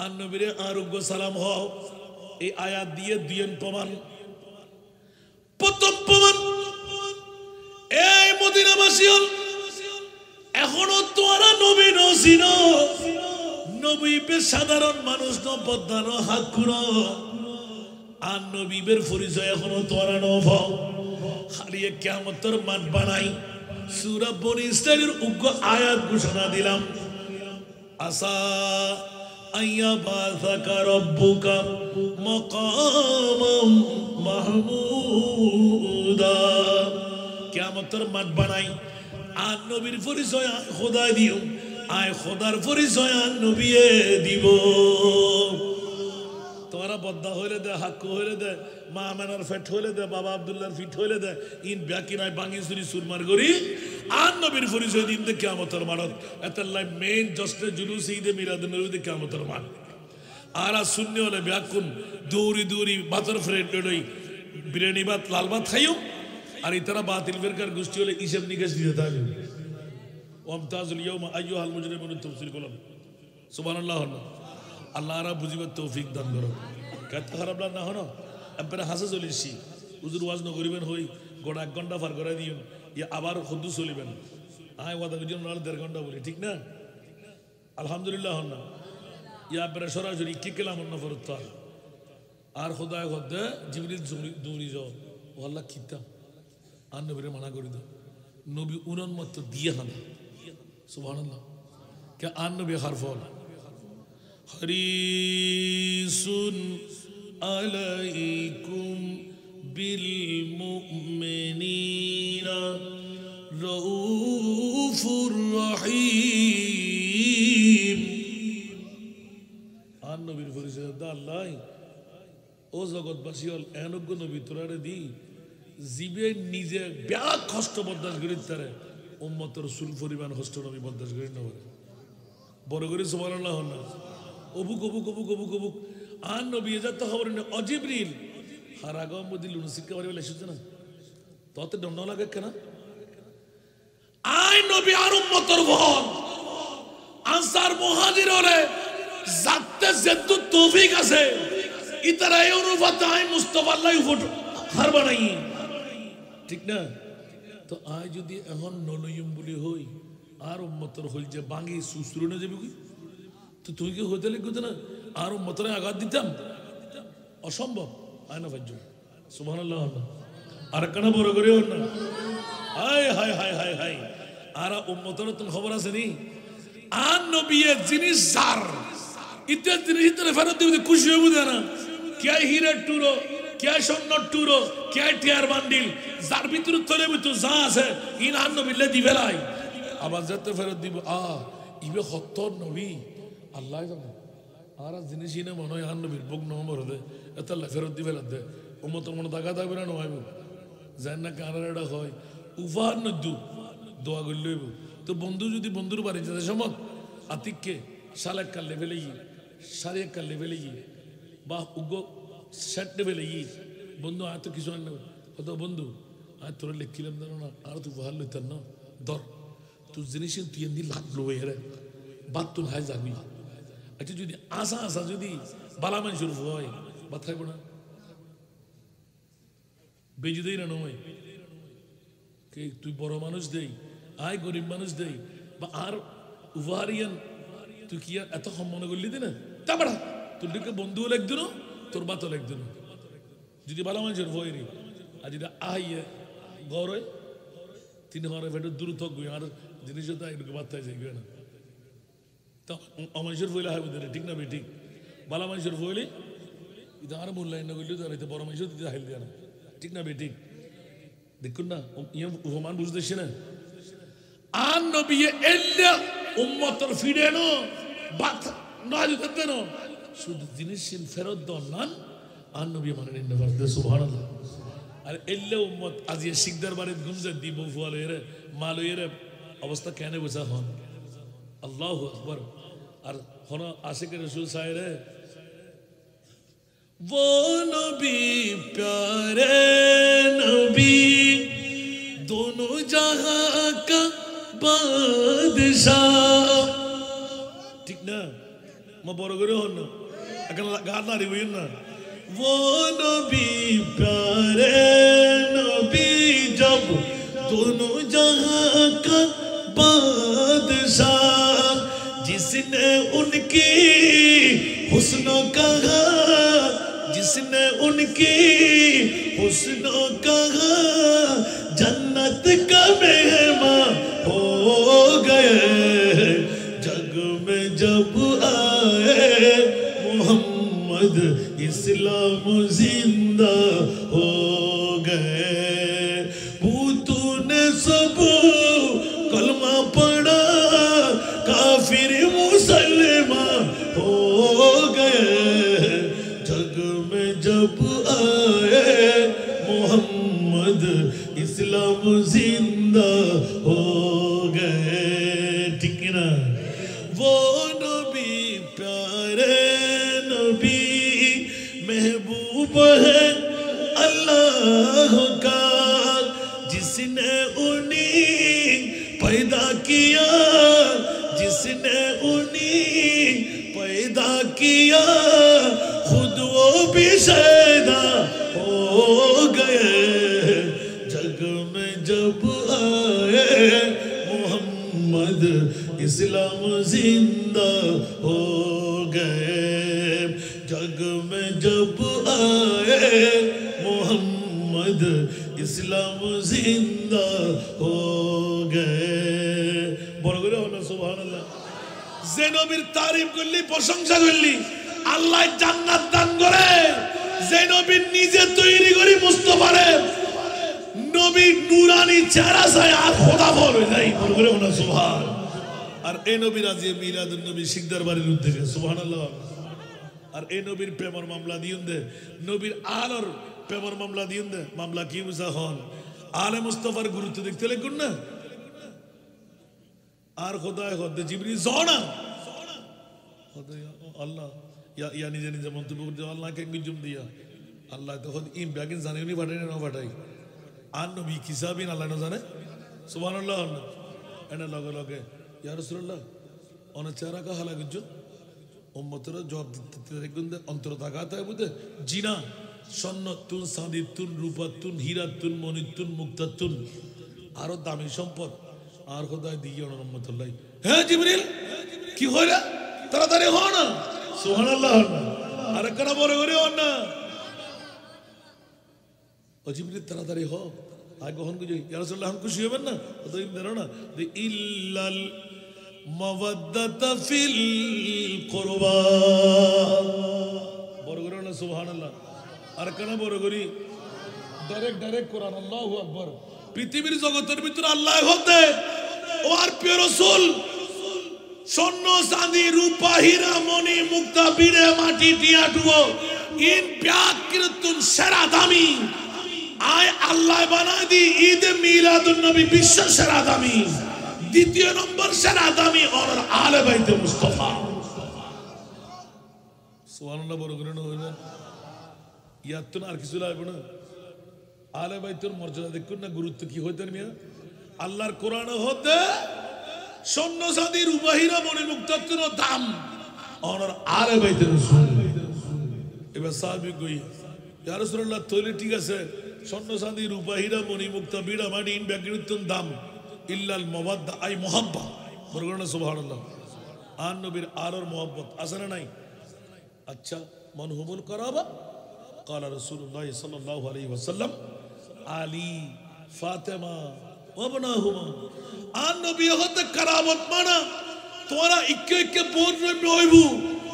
[SPEAKER 1] আর নবীরে আরোগ্য সালাম হও এই আয়াত দিয়ে দুইয়েন প্রমাণ প্রথম প্রমাণ এই মদিনাবাসী হল এখনো তোরা নবী নসিন নবীবের সাধারণ মানুষ ন বদানো হাত খুঁড়ো আর নবীবের পরিচয় এখনো তোরা নভ হারিয়ে কিয়ামতের মাঠ বানাই সূরা বনী ইসরাঈলের উগ্র আয়াত ঘোষণা দিলাম আসা আইয়া বাসাকা রব্বুকা মাকামাম মাহমুদা কিয়ামতের মাঠ বানাই আর নবীর পরিচয় খোদায় দিও আয় খোদার পরিচয় আর নবীয়ে দিব তোরা বদ্দা হইলে দে হাক্কু হইলে দে মা আমেনার ফেট হইলে দে বাবা আব্দুল্লাহর ফিট হইলে দে ইন ব্যাকি নাই বাঙ্গি সুরি সুরমার করি আর নবীর পরিচয় দিন দে কিয়ামতের মাঠত এতাল্লাই মেইন জস্টে জুলুস ঈদে মিলাদুন নবী দে কিয়ামতের মাঠ আর শূন্য হলে ব্যাকুন দৌড়ি দৌড়ি বাতর ফ্রেড লড়ই বিরিয়ানি ভাত লাল ভাত খাইও আর ইতারা বাতিল ফেরকার গোষ্ঠী হলে হিসাব নিকাশ দিতে থাকবে ওয়ামতাজুল ইয়াউমা আইয়ুহাল মুজরিমুন তাফসীর করলাম সুবহানাল্লাহ আল্লাহ রা বুঝিবার তৌফিক দান করো কত খারাপ না হনো আপনারা হাসে চলিছি হুজুর ওয়াজ ন করিবেন হই গোটা 1 ঘন্টা পার করে দিও ইয়া আবার খুদ চলিবেন আয় ওয়াদা করিও না 1.5 ঘন্টা বলি ঠিক না আলহামদুলিল্লাহ না ইয়া আপনারা সরাসরি কি কেলাম না ফরত আর খোদায় খোদা জিবরিল দৌড়ি যাও ও আল্লাহ খিতা আর নবীরে মানা করে দাও নবী উন্মত্ত দিয়ে হানা সুবহানাল্লাহ কে আর নবী হারফল হরিসুন আলাইকুম বিল মুমিনিনা রাউফুর রহিম আর নবীর পরিচয় আল্লাহ ও জগৎবাসী হল এনজ্ঞ নবী তোরারে দি জীবে নিজে ব্যাক কষ্ট বরদাস্ত করি তারে উম্মতের রসুল পরিমাণ কষ্ট নবী বরদাস্ত করি না বড় করে সুবহানাল্লাহ না অবুক অবুক অবুক অবুক অবুক আর নবী এজাত খবর নেই অজিবরিল হারাগম বদিল শিক্ষা বাড়ি বলে এসেছে না তত দণ্ড লাগে কেন আই নবী আর উম্মতের ভন আনসার মুহাজির হলে জাতে যেত তৌফিক আছে ইতারা এই অনুপাতে আই মুস্তাফা আল্লাহ ফটো হার বানাই ঠিক না তো আই যদি এখন নলইম বলি হই আর উম্মতের হল যে বাঙ্গি সুসুর না যাবে তো তুই কি হতে লিখতে না আর উম্মতের আঘাত দিতাম অসম্ভব আয় না ভাজ্য সুবহানাল্লাহ আর কেন বড় করে না হায় হায় হায় হায় হায় আর উম্মতের তো খবর আছে নি আর নবীর জিনিস জার ইতে জিনিস ইতে ফেরত দিতে খুশি হইব না क्या हीरा टूरो क्या सोना टूरो क्या टियार बांडिल जार बितुर तोले बितु जास है इन आन नबी ले दिवेलाई आवाज जाते फेरत दिब इबे खत्तर नबी अल्लाह जाने आरा जिनिस इने मनो आन नबी बुक नंबर दे एतला फेरत दिवेला दे उम्मत मन दागा दाबे ना नवाइब জান্নাত কানাডা হয় উফার নদু দোয়া গলইব তো বন্ধু যদি বন্ধুর বাড়ি যেতে সমত আতিককে সালেক কাল লেভেলে সারে কাল লেভেলে বা উগো সেট লেভেলে বন্ধু আয় তো কিছু আনবে কত বন্ধু আয় তোরা লিখিলাম জানো না আর তুই ভালো লইতাম না ধর তুই জিনিস তুই এমনি লাগলো এরে বাদ তুই হাই যাবি আচ্ছা যদি আশা আশা যদি বালা মানুষের হয় বাদ খাইব না বেজি দেই না নয় কে তুই বড় মানুষ দেই আয় গরিব মানুষ দেই বা আর উপহারিয়ান তুই কি এত সম্মান করলি দি না তা বাড়া তোর দিকে বন্ধু হলে একদিনও তোর বাত হলে একদিনও যদি ভালো মানুষের ভয় রে আর যদি আইয়ে গড় তিনি হরে ভেটে দূর থাকবি আর জিনিস তো এগুলো বার্তায় যাইবে না তা অমানুষের ভয়লে হয় বুঝলে ঠিক না ভাই ঠিক ভালো মানুষের ভয়লে এটা আর মূল্যায়ন না করলে তো বড় মানুষের দিতে হাইল দেয় না ঠিক না ভাই ঠিক দেখুন না উপমান বুঝতেছি না আর নবী এল্লা উম্মতর ফিরে নো বাত না দিতে না শুধু জিনিস ফেরত দন আর নবী মানে নিতে পারতে সুবহানাল্লাহ আর এল্লা উম্মত আজ এই শিকদার বাড়ি গুমজে দিব ফুয়াল এর মাল এর অবস্থা কেন বুঝা হন আল্লাহু আকবার আর হন আশিক রাসূল সাহেব वो नबी प्यारे नबी दोनों जहां का बादशाह ठीक ना मैं बोल रहा हूँ ना अगर गाना रिव्यू ना वो नबी प्यारे नबी जब दोनों जहां का बादशाह जिसने उनकी हुस्नों कहा जिसने उनकी हुस्नों कहा जन्नत का मेहमान हो गए जग में जब आए मोहम्मद इस्लाम जिंदा हो गए भूतू ने सब कलमा पढ़ा काफिर मुसलमान हो गए जग में जब आए मोहम्मद इस्लाम जिंदा हो गए ठीक ना वो नबी प्यारे नबी महबूब है अल्लाह का जिसने उन्हीं पैदा किया जिसने उन्हीं पैदा किया खुद वो भी शैदा हो गए जग में जब आए मोहम्मद इस्लाम जिंदा हो गए जग में जब आए मोहम्मद इस्लाम जिंदा हो गए বড় করে বলো সুবহানাল্লাহ যে নবীর তারিফ করলি প্রশংসা করলি আল্লাহ জান্নাত দান করে যে নবী নিজে তৈরি করে মুস্তাফারে নবী নূরানি চেহারা চায় আর খোদা বল হয়ে যায় বড় করে বলো সুবহান আর এই নবীর আজ মিলাদুন নবী শিকদার বাড়ির উদ্যোগে সুবহানাল্লাহ আর এই নবীর প্রেমের মামলা দিউন দে নবীর আলোর প্রেমের মামলা দিউন দে মামলা কি বুঝা হন আলে মুস্তাফার গুরুত্ব দেখতে লাগুন না আর খোদায় খোদা জিবরিল জনা খোদা আল্লাহ ইয়া নিজে নিজে মন্তব্য করতে আল্লাহকে গুজুম দিয়া আল্লাহ তো খোদ ইম ব্যাগিন জানে উনি পাঠাই না পাঠাই আর নবী কিসাবিন আল্লাহ না জানে সুবহানাল্লাহ এনে লগে লগে ইয়া রাসূলুল্লাহ অনেক চেহারা কা হালা গুজু উম্মতরা জবাব দিতে দেখুন অন্তর তাকাতে হয় বুঝতে জিনা স্বর্ণতুন সাদিতুন রূপাতুন হীরাতুন মণিতুন মুক্তাতুন আরো দামি সম্পদ আর খোদায় দিয়ে রহমতুল্লাহ হ্যাঁ জিবরিল কি হইলা তাড়াতাড়ি হ না সুবহানাল্লাহ আর একখানা বড় করে হন না ও জিবরিল তাড়াতাড়ি হ আগে কখন বুঝি ইয়া রাসূলুল্লাহ हम খুশি হবেন না তো দেরো না ইল্লাল মাওয়াদ্দাতা ফিল কুরবা বড় করে না সুবহানাল্লাহ আর কেন বড় করি ডাইরেক্ট কোরআন আল্লাহু আকবার পৃথিবীর জগতের ভিতরে আল্লাহ হতে ও আর প্রিয় রাসূল স্বর্ণ চাঁদি রূপা হীরা মণি মুক্তা বীরে মাটি টিয়া ডুবো ইন প্যাকৃতুন সেরা দামি আয় আল্লাহ বানাই দি ঈদ মিলাদুন নবী বিশ্ব সেরা দামি দ্বিতীয় নম্বর সেরা দামি আর আলে বাইতে মুস্তাফা সুবহানাল্লাহ বড় করে না হইবে ইয়াতুন আর কিছু লাগবে না আলে বাইতের মর্যাদা দেখুন না গুরুত্ব কি হইতেন মিয়া আল্লাহর কোরআনে হতে স্বর্ণ চাঁদি রূপা হীরা মণি মুক্তার দাম আর আলে বাইতের রাসূল এবার সাহাবী কই ইয়া রাসূলুল্লাহ তৈরি ঠিক আছে স্বর্ণ চাঁদি রূপা হীরা মণি মুক্তা বিড়া মাটি ইন ব্যাকৃতুন দাম ইল্লাল মাওয়াদ্দা আই মুহাব্বা বলগনা সুবহানাল্লাহ আর নবীর আরর মোহাব্বত আছে না নাই আচ্ছা মনহুমুল করাবা قال رسول الله صلى الله عليه وسلم علي فاطمه وابناهما আর নবী হতে কারামত মানা তোরা ইকে ইকে বোন হইবু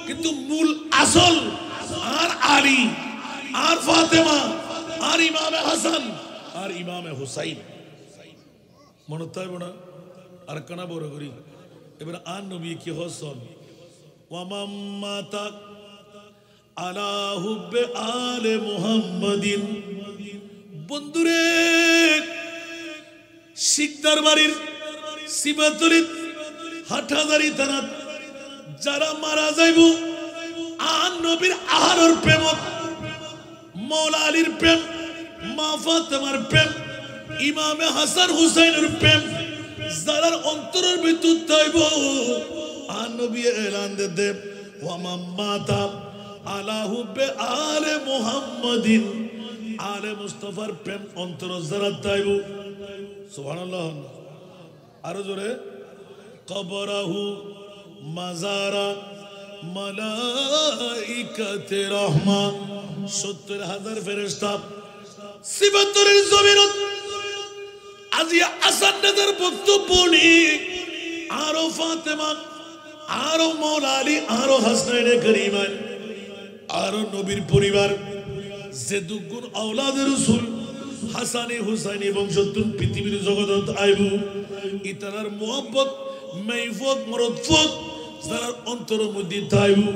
[SPEAKER 1] কিন্তু মূল আসল আর আলী আর ফাতেমা আর ইমামে হাসান আর ইমামে হুসাইন মনে তাই না আর কানা বড় করি এবার আর নবী কি হসন ওয়ামাম্মাতা আলা হুব্বে আলে মুহাম্মাদিন বন্ধুরে শিকদার বাড়ির সিবাতলিত হাটহাজারি থানা যারা মারা যাইব আর নবীর আহারের প্রেমত মৌলা আলীর প্রেম মা ফাতেমার প্রেম ইমামে হাসান হুসাইনের প্রেম যারা অন্তরের ভিতর থাইব আর নবী এলান দে ওয়ামাম্মাতা আলা হুব্বে আলে মুহাম্মাদিন আলে মুস্তাফার প্রেম অন্তর যারা তাইব সুবহানাল্লাহ আরো জোরে কবরাহু মাজারা মালাইকাতে রহমা ৭০,০০০ ফেরেশতা সিবাতুরের জমিনত আজিয়া আসান্নাদের বক্তব্য নিয়ে আরো ফাতেমা আরো মাওলা আলী আরো হাসানে করিমান আরো নবীর পরিবার যে দুগুণ আওলাদের রাসূল হাসানি হুসাইনি বংশোত্তর পৃথিবীর জগৎ আইবু ইতারার মোহাম্মত মাইফত মরদফত যারা অন্তর মধ্যে থাইবু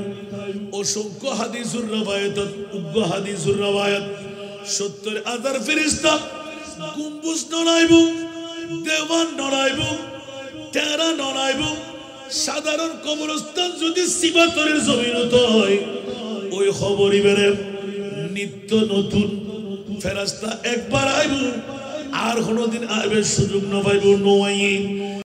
[SPEAKER 1] অসংখ্য হাদিসুর রাবায়াত উগ্র হাদিসুর রাবায়াত ৭০,০০০ ফেরেশতা গম্বুজ নড়াইবু দেওয়ান নড়াইবু টেরা নড়াইবু সাধারণ কবরস্থান যদি সিবাতরের জমিন হয় ওই খবরই বেড়ে নিত্য নতুন ফেরেশতা একবার আইবু আর কোনদিন আইবে সুযোগ না পাইবু নয়